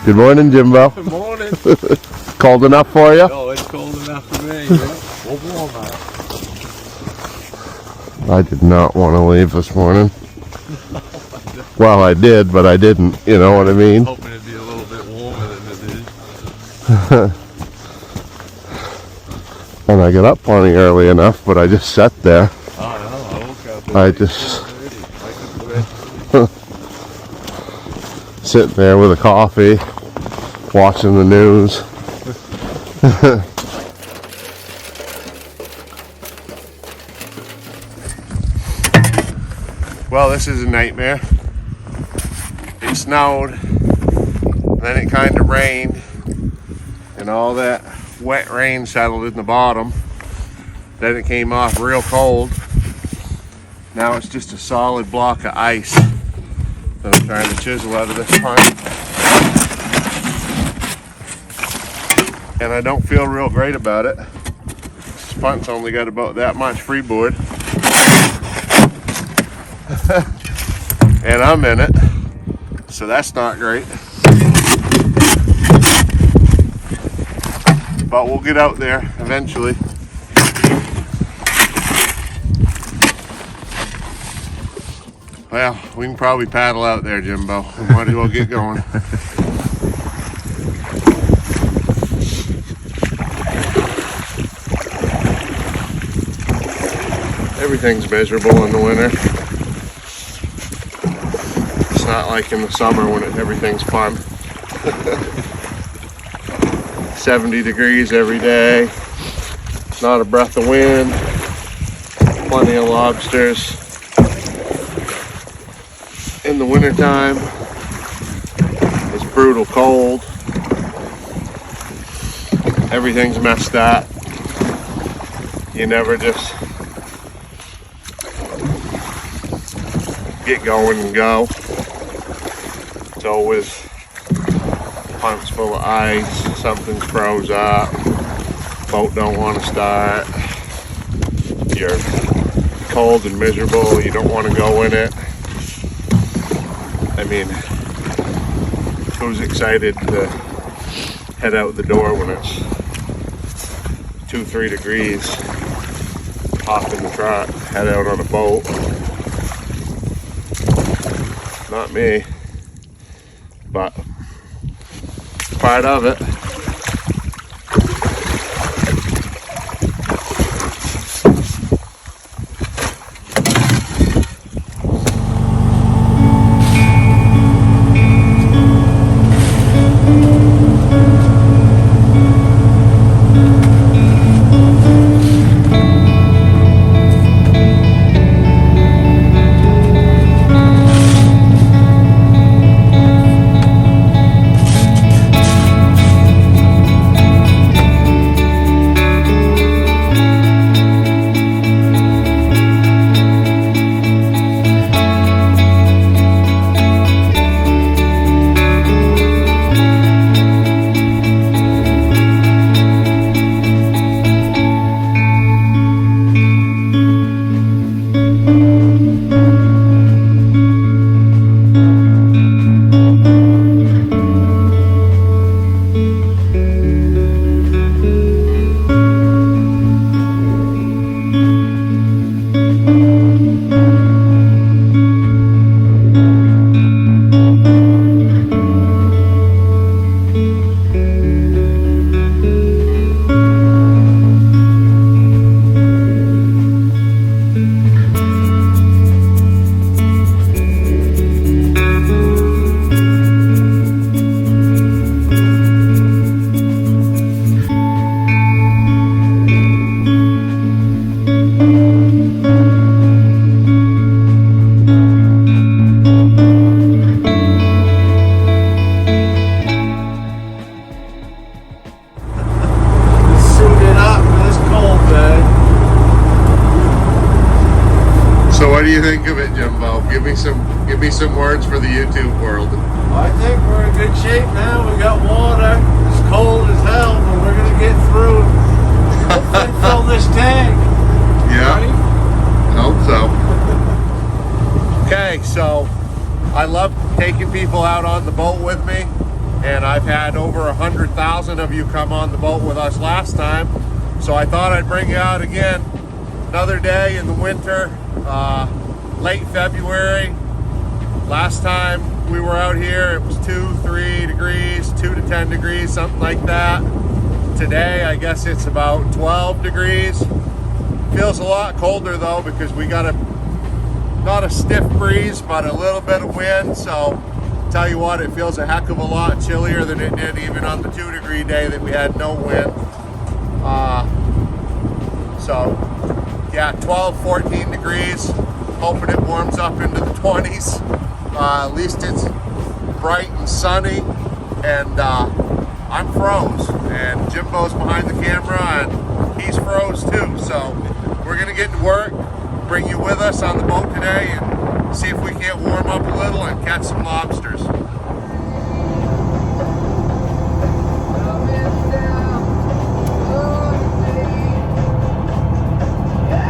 Good morning, Jimbo. Good morning. Cold enough for you? Oh, it's cold enough for me. Yeah. We'll warm up. I did not want to leave this morning. Well, I did, but I didn't. You know what I mean? Hoping it'd be a little bit warmer than it is. And I got up plenty early enough, but I just sat there. I know. I woke up at I just 4:30. sitting there with a coffee, watching the news. Well, this is a nightmare. It snowed, then it kind of rained, and all that wet rain settled in the bottom. Then it came off real cold. Now it's just a solid block of ice that I'm trying to chisel out of this punt. And I don't feel real great about it. This punt's only got about that much freeboard. And I'm in it, so that's not great. But we'll get out there eventually. Well, we can probably paddle out there, Jimbo. We might as well get going. Everything's miserable in the winter. It's not like in the summer when everything's fun. 70 degrees every day, not a breath of wind, plenty of lobsters. In the wintertime, it's brutal cold. Everything's messed up. You never just get going and go. It's always punts full of ice, something's froze up, boat don't want to start, you're cold and miserable, you don't want to go in it. I mean, who's excited to head out the door when it's 2-3 degrees, hop in the truck, head out on a boat? Not me, but part of it. some words for the YouTube world. I think we're in good shape now. We got water. It's cold as hell, but we're gonna get through. Hopefully fill this tank. Yeah, Ready? hope so. Okay, so I love taking people out on the boat with me, and I've had over 100,000 of you come on the boat with us last time. So I thought I'd bring you out again another day in the winter, late February. Last time we were out here, it was 2-3 degrees, 2 to 10 degrees, something like that. Today, I guess it's about 12 degrees. Feels a lot colder though, because we got not a stiff breeze, but a little bit of wind. So tell you what, it feels a heck of a lot chillier than it did even on the 2-degree day that we had no wind. So yeah, 12, 14 degrees. Hoping it warms up into the 20s. At least it's bright and sunny, and I'm froze, and Jimbo's behind the camera and he's froze too. So we're gonna get to work, bring you with us on the boat today, and see if we can't warm up a little and catch some lobsters.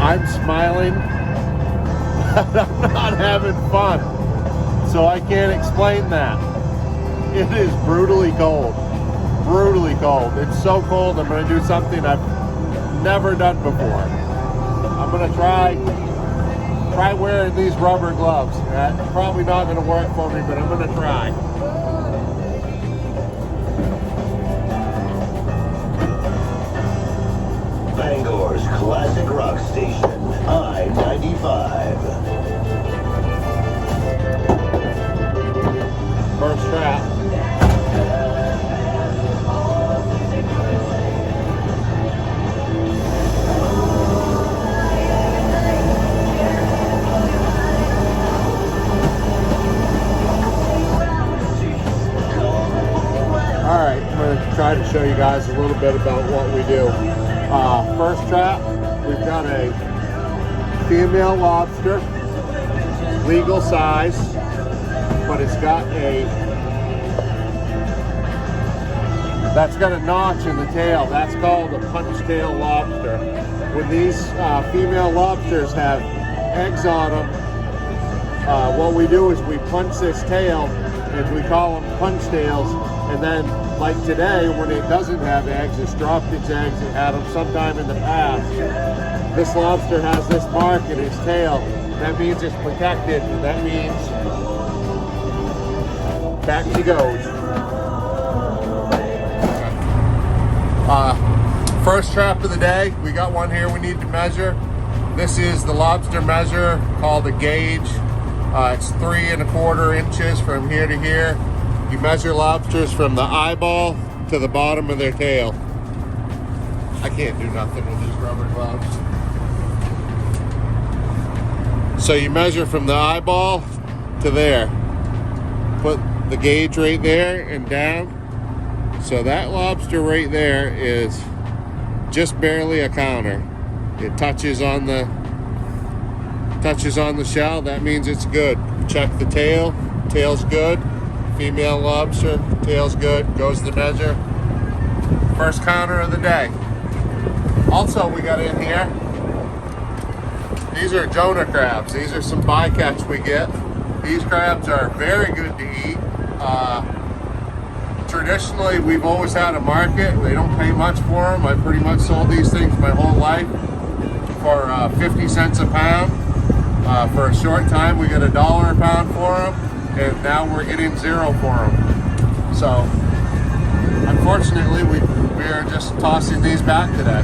I'm smiling, but I'm not having fun, so I can't explain that. It is brutally cold. Brutally cold. It's so cold, I'm going to do something I've never done before. I'm going to try wearing these rubber gloves. That's probably not going to work for me, but I'm going to try. Bangor's classic rock station, I-95. First trap. Alright, I'm going to try to show you guys a little bit about what we do. First trap, we've got a female lobster, legal size, but it's got that's got a notch in the tail. That's called a punch tail lobster. When these female lobsters have eggs on them, what we do is we punch this tail, and we call them punch tails, and then like today, when it doesn't have eggs, it's dropped its eggs, it had them sometime in the past. This lobster has this mark in its tail. That means it's protected. That means back she goes. First trap of the day. We got one here we need to measure. This is the lobster measure called a gauge. It's 3 1/4 inches from here to here. You measure lobsters from the eyeball to the bottom of their tail. I can't do nothing with these rubber gloves. So you measure from the eyeball to there. Put the gauge right there and down. So that lobster right there is just barely a counter. It touches on the shell. That means it's good. Check the tail. Tail's good. Female lobster, tail's good, goes the measure. First counter of the day. Also, we got in here, these are Jonah crabs. These are some bycatch we get. These crabs are very good to eat. Traditionally, we've always had a market. They don't pay much for them. I pretty much sold these things my whole life for 50 cents a pound. For a short time, we get $1 a pound for them. And now we're getting 0 for them. So, unfortunately, we are just tossing these back today.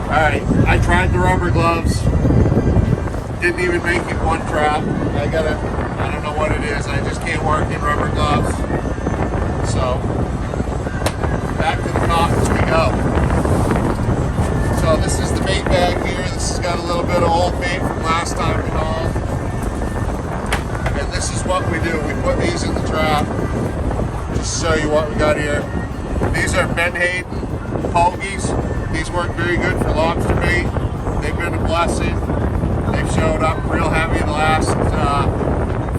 Alright, I tried the rubber gloves. Didn't even make it one trap. I don't know what it is. I just can't work in rubber gloves. So, back to the cotton we go. So this is the bait bag here. This has got a little bit of old bait from last time we hauled. And this is what we do. We put these in the trap. Just to show you what we got here. These are Menhaden pogies. These work very good for lobster bait. They've been a blessing. They've showed up real heavy the last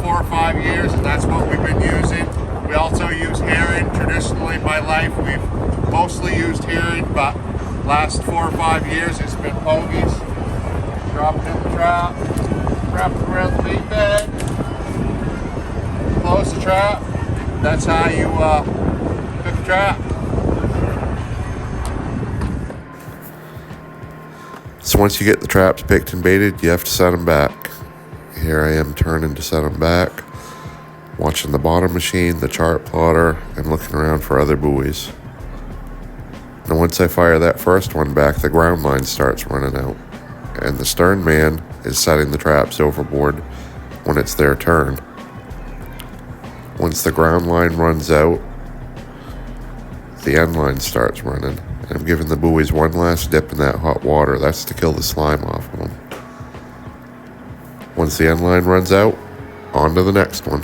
4 or 5 years, and that's what we've been using. We also use herring. Traditionally in my life, we've mostly used herring, but last 4 or 5 years it's been pogies. Drop it in the trap, wrap it around the bait bag, close the trap. That's how you pick a trap. So once you get the traps picked and baited, you have to set them back. Here I am turning to set them back, watching the bottom machine, the chart plotter, and looking around for other buoys. Now once I fire that first one back, the ground line starts running out, and the stern man is setting the traps overboard when it's their turn. Once the ground line runs out, the end line starts running. And I'm giving the buoys one last dip in that hot water. That's to kill the slime off of them. Once the end line runs out, on to the next one.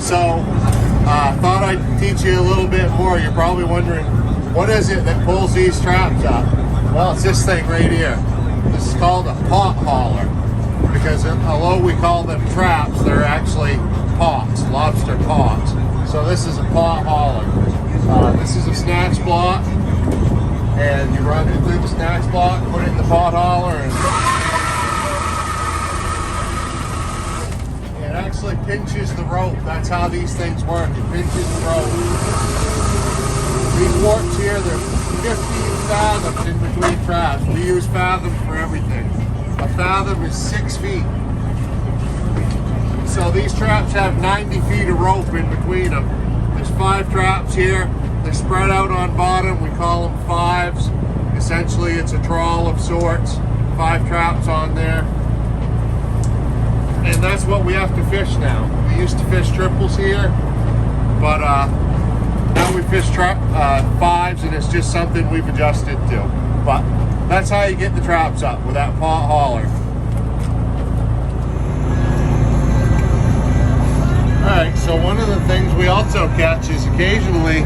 So, thought I'd teach you a little bit more. You're probably wondering, what is it that pulls these traps up? Well, it's this thing right here. This is called a pot hauler. Because although we call them traps, they're actually pots, lobster pots. So this is a pot hauler. This is a snatch block, and you run it through the snatch block, put it in the pot hauler, and it actually pinches the rope. That's how these things work. It pinches the rope. These warps here, they're 15 fathoms in between traps. We use fathoms for everything. A fathom is 6 feet. So these traps have 90 feet of rope in between them. There's 5 traps here. They're spread out on bottom. We call them fives. Essentially, it's a trawl of sorts. 5 traps on there. And that's what we have to fish now. We used to fish triples here, but now we fish fives, and it's just something we've adjusted to. But that's how you get the traps up, with that pot hauler. Alright, so one of the things we also catch is occasionally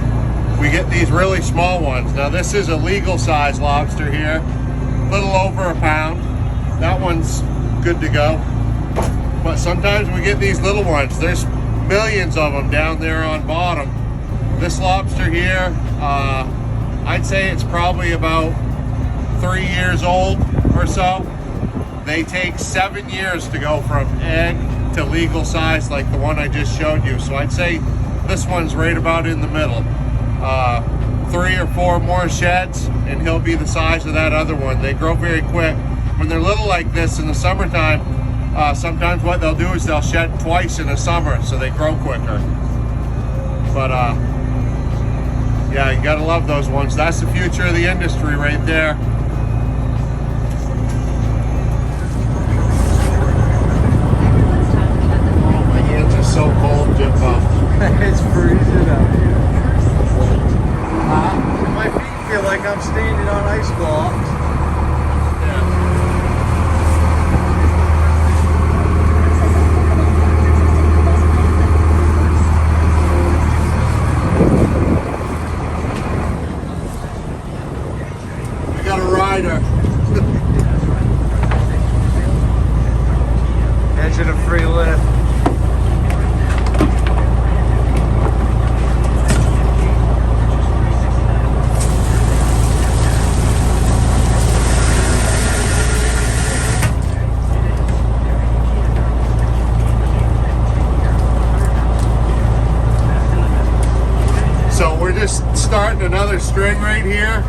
we get these really small ones. Now this is a legal size lobster here, a little over a pound. That one's good to go. But sometimes we get these little ones. There's millions of them down there on bottom. This lobster here, I'd say it's probably about 3 years old or so. They take 7 years to go from egg to legal size like the one I just showed you. So I'd say this one's right about in the middle. 3 or 4 more sheds and he'll be the size of that other one. They grow very quick. When they're little like this in the summertime, sometimes what they'll do is they'll shed twice in the summer, so they grow quicker. But yeah, you gotta love those ones. That's the future of the industry right there. So cold, Jimbo. It's freezing out here. My feet feel like I'm standing on ice blocks. We got a rider. Catching a free lift. Starting another string right here.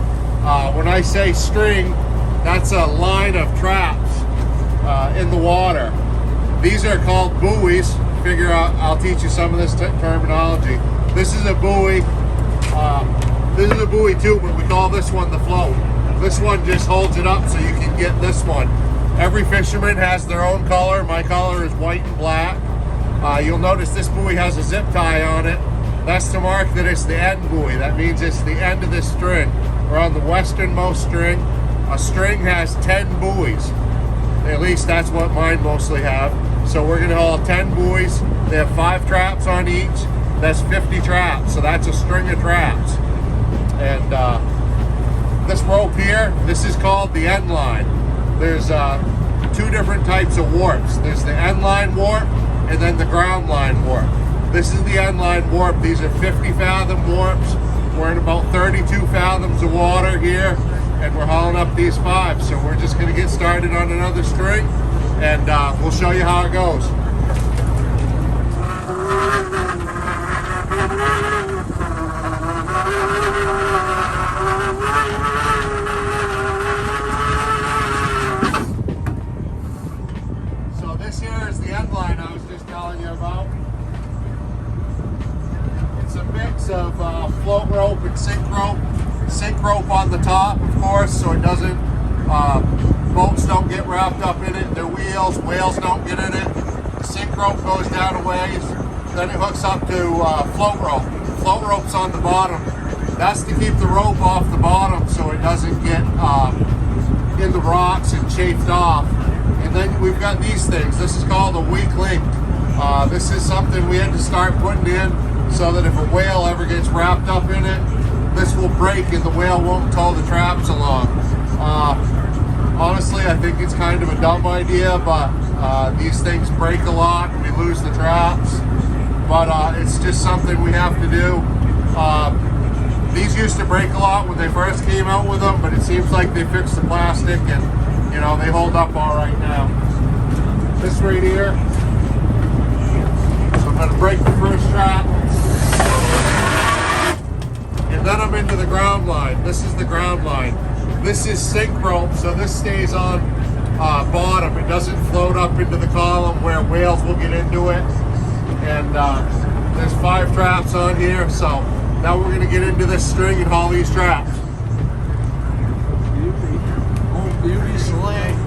When I say string, that's a line of traps in the water. These are called buoys. Figure out, I'll teach you some of this terminology. This is a buoy. This is a buoy too, but we call this one the float. This one just holds it up so you can get this one. Every fisherman has their own color. My color is white and black. You'll notice this buoy has a zip tie on it. That's to mark that it's the end buoy. That means it's the end of this string. We're on the westernmost string. A string has 10 buoys. At least that's what mine mostly have. So we're gonna haul 10 buoys. They have 5 traps on each. That's 50 traps. So that's a string of traps. And this rope here, this is called the end line. there's 2 different types of warps. There's the end line warp and then the ground line warp. This is the end line warp. These are 50 fathom warps. We're in about 32 fathoms of water here, and we're hauling up these 5. So we're just gonna get started on another string, and we'll show you how it goes. So this here is the end line I was just telling you about. It's a mix of float rope and sink rope. Sink rope on the top, of course, so it doesn't, boats don't get wrapped up in it. Their wheels, whales don't get in it. The sink rope goes down a ways, then it hooks up to float rope. Float rope's on the bottom. That's to keep the rope off the bottom so it doesn't get in the rocks and chafed off. And then we've got these things. This is called a weak link. This is something we had to start putting in so that if a whale ever gets wrapped up in it, this will break and the whale won't tow the traps along. Honestly, I think it's kind of a dumb idea, but these things break a lot and we lose the traps. But it's just something we have to do. These used to break a lot when they first came out with them, but it seems like they fixed the plastic and, you know, they hold up all right now. This right here, so I'm going to break the first trap. And then I'm into the ground line. This is the ground line. This is sink rope, so this stays on bottom. It doesn't float up into the column where whales will get into it. And there's 5 traps on here, so now we're going to get into this string and haul these traps. Beauty slang.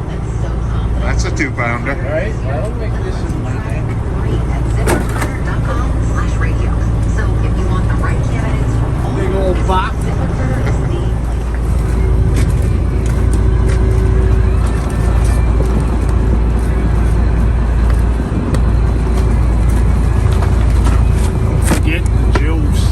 That's a 2-pounder. Right? That'll make this in my name. ziprecruiter.com/radio. So if you want the right candidates for Big old box. Get the juice.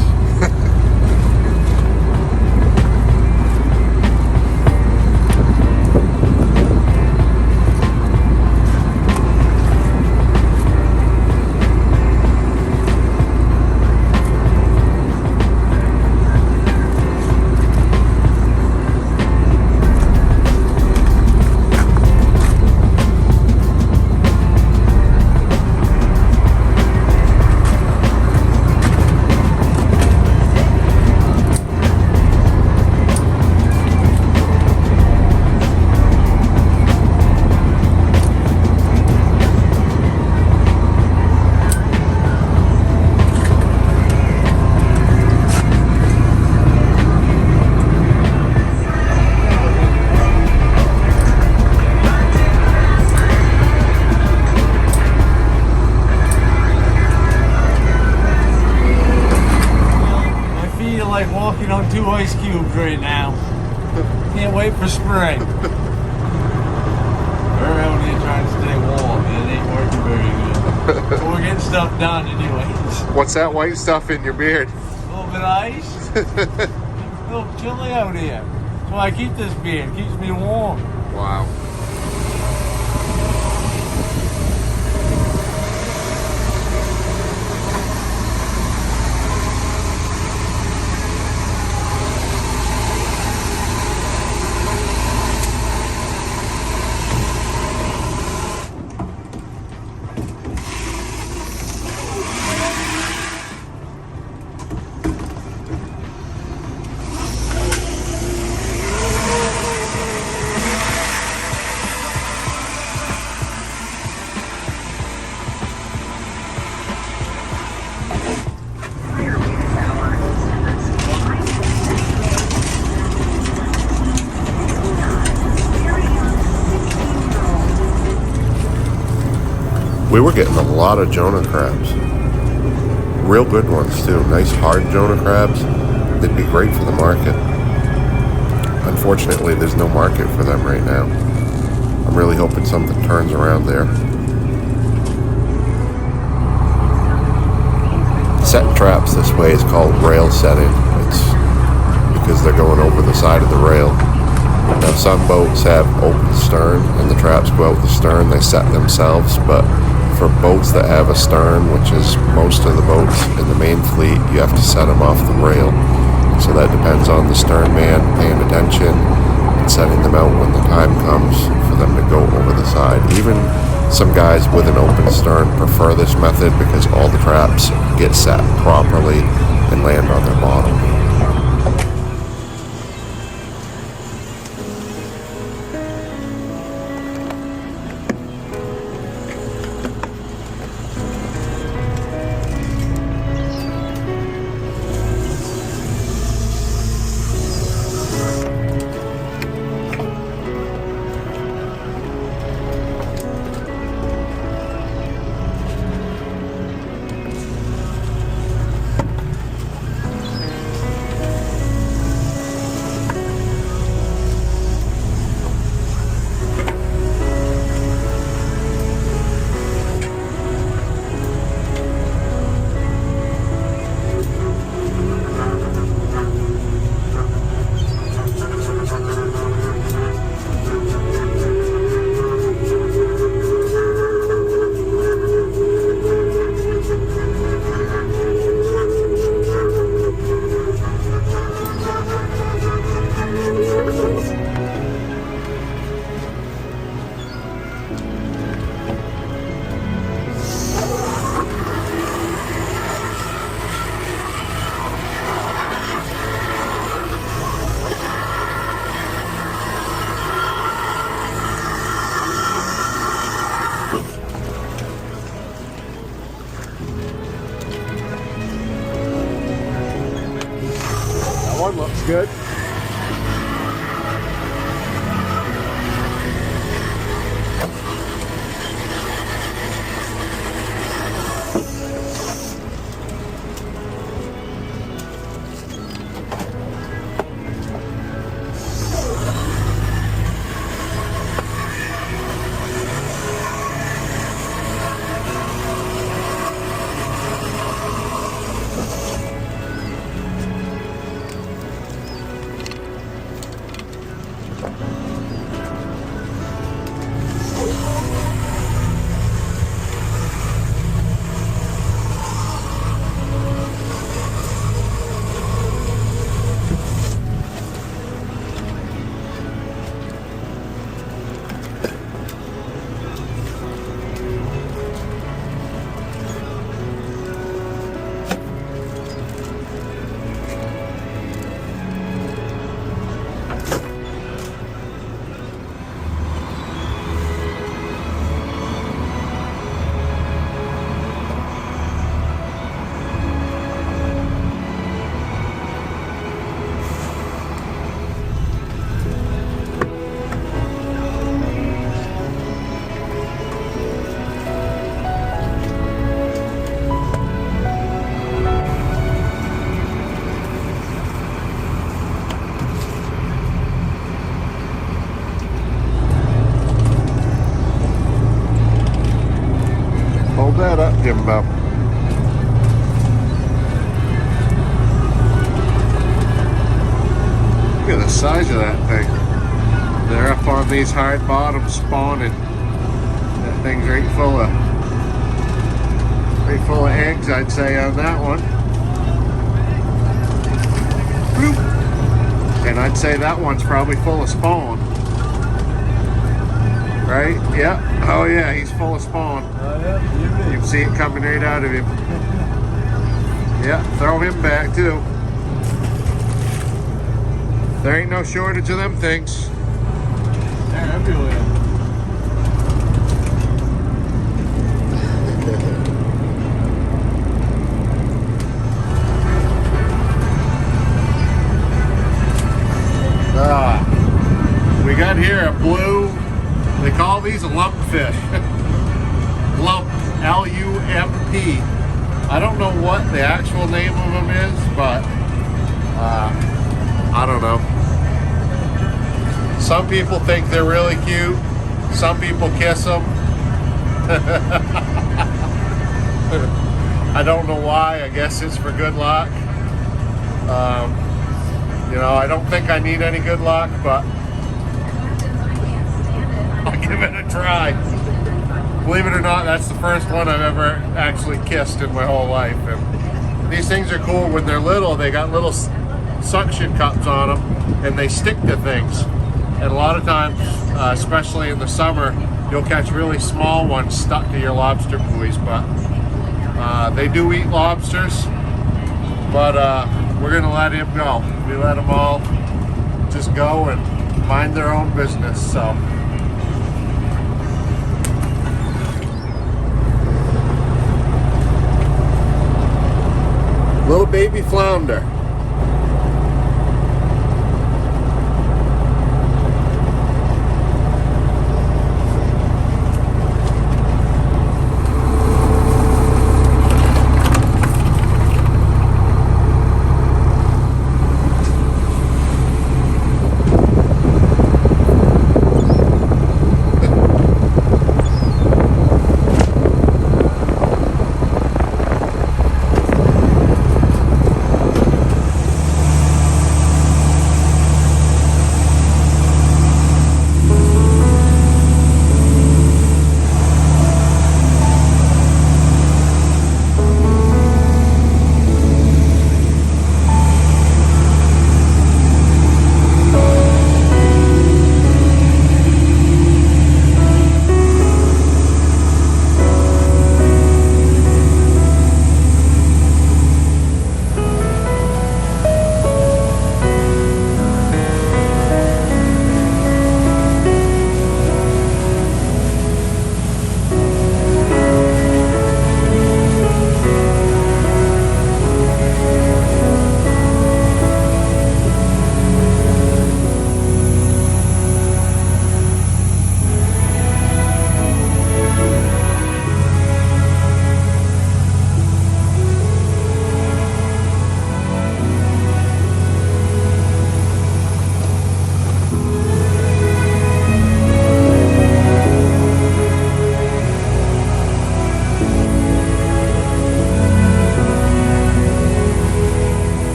Like walking on 2 ice cubes right now. Can't wait for spring. We're out here trying to stay warm. It ain't working very good. But we're getting stuff done anyways. What's that white stuff in your beard? A little bit of ice. It's a little chilly out here. That's why I keep this beard. It keeps me warm. Wow. We were getting a lot of Jonah crabs. Real good ones too. Nice hard Jonah crabs. They'd be great for the market. Unfortunately, there's no market for them right now. I'm really hoping something turns around there. Setting traps this way is called rail setting. It's because they're going over the side of the rail. Now some boats have open stern and the traps go out the stern, they set themselves, but for boats that have a stern, which is most of the boats in the Maine fleet, you have to set them off the rail. So that depends on the stern man paying attention and setting them out when the time comes for them to go over the side. Even some guys with an open stern prefer this method because all the traps get set properly and land on their bottom. That one looks good. Hold that up, Jimbo. Look at the size of that thing. They're up on these hard bottoms spawning. That thing's right full of eggs, I'd say, on that one. Bloop. And I'd say that one's probably full of spawn. Right? Yep. Oh yeah, he's full of spawn. You can see it coming right out of him. Yeah, throw him back too. There ain't no shortage of them things. They're everywhere. We got here a blue, they call these a lump fish. Lump, L-U-M-P. I don't know what the actual name of them is, but I don't know. Some people think they're really cute. Some people kiss them. I don't know why. I guess it's for good luck. You know, I don't think I need any good luck, but give it a try. Believe it or not, that's the first one I've ever actually kissed in my whole life. And these things are cool when they're little. They got little suction cups on them and they stick to things. And a lot of times, especially in the summer, you'll catch really small ones stuck to your lobster buoys. But they do eat lobsters, but we're gonna let him go. We let them all just go and mind their own business. So. Little baby flounder.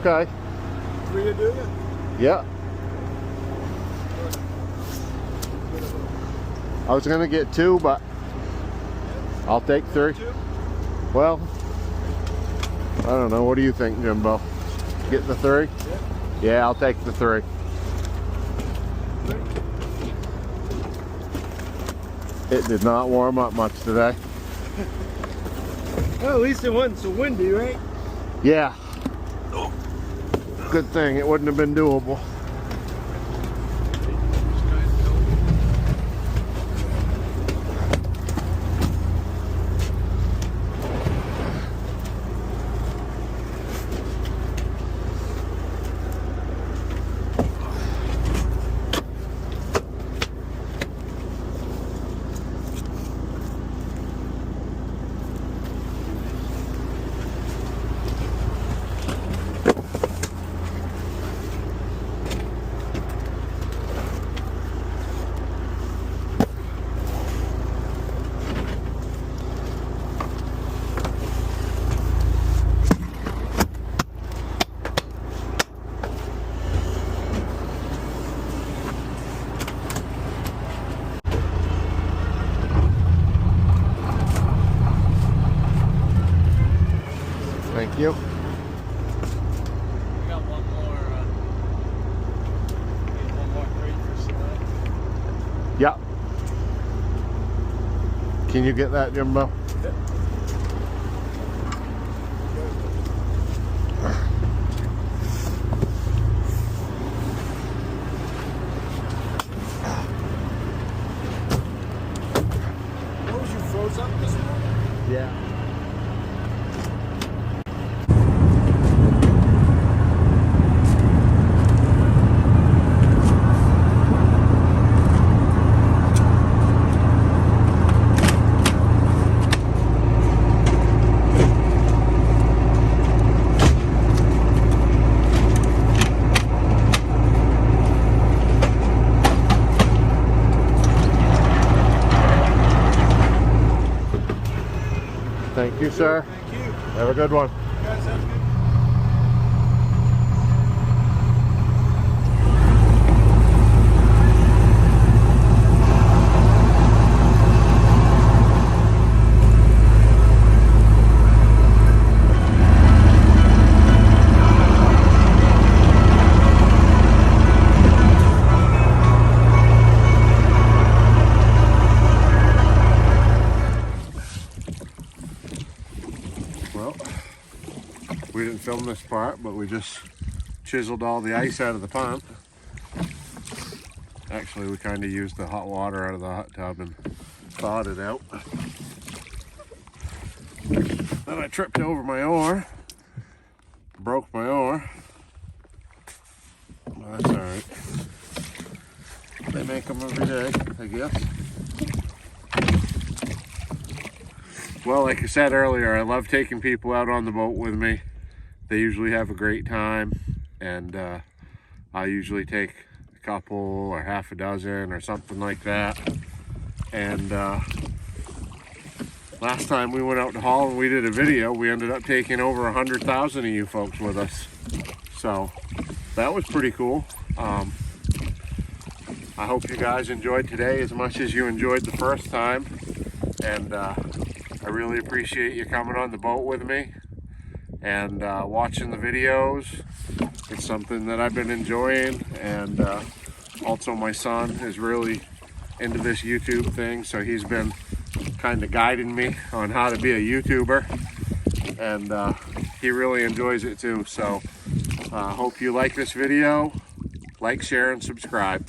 Okay. Will you do you? Yeah. I was gonna get 2, but I'll take 3. Well, I don't know. What do you think, Jimbo? Get the 3? Yeah, I'll take the 3. It did not warm up much today. Well, at least it wasn't so windy, right? Yeah. Good thing it wouldn't have been doable. Thank you. We got one more crate for select. Yeah. Can you get that, Jimbo? Those you froze up this morning? Yeah. Thank you, sir. Thank you. Have a good one. You guys have a good. Well, we didn't film this part, but we just chiseled all the ice out of the pond. Actually, we kind of used the hot water out of the hot tub and thawed it out. Then I tripped over my oar, broke my oar. Well, that's all right. They make them every day, I guess. Well, like I said earlier, I love taking people out on the boat with me. They usually have a great time, and I usually take a couple or half a dozen or something like that. And last time we went out to haul and we did a video, we ended up taking over 100,000 of you folks with us. So that was pretty cool. I hope you guys enjoyed today as much as you enjoyed the first time. And I really appreciate you coming on the boat with me and watching the videos. It's something that I've been enjoying, and also my son is really into this YouTube thing, so he's been kind of guiding me on how to be a YouTuber, and he really enjoys it too. So hope you like this video. Like, share, and subscribe.